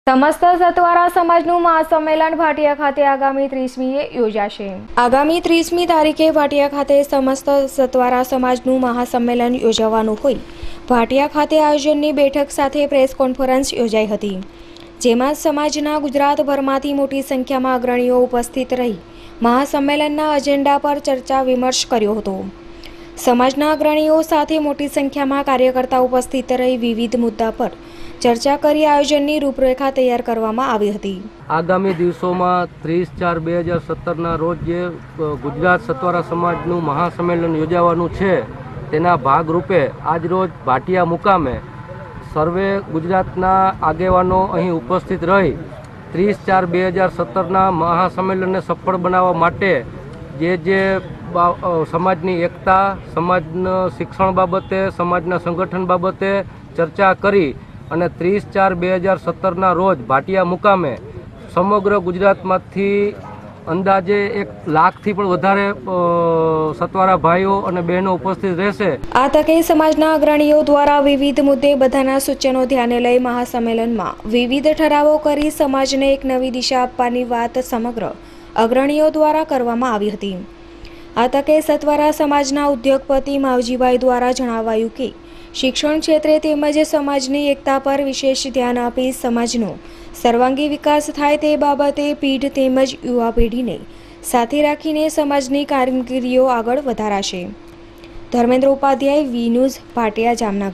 સમસ્ત સતવારા સમાજનું મહાસંમેલન ભાટિયા ખાતે આગામી 30મીએ યોજાશે। આગામી 30મી તારીખે ભાટિયા ખાતે સમસ્ત સતવારા સમાજનું મહાસંમેલન યોજવાનું હોય ભાટિયા ખાતે આયોજનની બેઠક સાથે પ્રેસ કોન્ફરન્સ યોજાઈ હતી, જેમાં સમાજના ગુજરાતભરમાંથી મોટી સંખ્યામાં અગ્રણીઓ ઉપસ્થિત રહી મહાસંમેલનના એજન્ડા પર ચર્ચા વિમર્શ કર્યો હતો। સમાજના અગ્રણીઓ સાથે મોટી સંખ્યામાં કાર્યકર્તાઓ ઉપસ્થિત રહી વિવિધ મુદ્દા પર ચર્ચા કરી આયોજનની રૂપરેખા તૈયાર કરવામાં આવી હતી। આગામી દિવસોમાં 30/4/2017ના રોજ જે ગુજરાત સતવારા સમાજનું મહાસંમેલન યોજાવાનું છે તેના ભાગરૂપે આજરોજ ભાટિયા મુકામે સર્વે ગુજરાતના આગેવાનો અહીં ઉપસ્થિત રહી 30/4/2017ના મહાસંમેલનને સફળ બનાવવા માટે જે સમાજની એકતા, સમાજના શિક્ષણ બાબતે, સમાજના સંગઠન બાબતે ચર્ચા કરી અને 30/4/2017ના રોજ ભાટિયા મુકામે સમગ્ર ગુજરાતમાંથી અંદાજે 1 લાખથી પણ વધારે સતવારા ભાઈઓ અને બહેનો ઉપસ્થિત રહેશે। આ તકે સમાજના અગ્રણીઓ દ્વારા વિવિધ મુદ્દે બધાના સૂચનો ધ્યાને લઈ મહાસંમેલનમાં વિવિધ ઠરાવો કરી સમાજને એક નવી દિશા આપવાની વાત સમગ્ર અગ્રણીઓ દ્વારા કરવામાં આવી હતી। આ તકે સતવારા સમાજના ઉદ્યોગપતિ માવજીભાઈ દ્વારા જણાવાયું કે શિક્ષણ ક્ષેત્રે તેમજ સમાજની એકતા પર વિશેષ ધ્યાન આપી સમાજનો સર્વાંગી વિકાસ થાય તે બાબતે પીઢ તેમજ યુવા પેઢીને સાથે રાખીને સમાજની કામગીરીઓ આગળ વધારાશે। Dharmendra Upadhyay, V news, Bhatia, Jamnagar.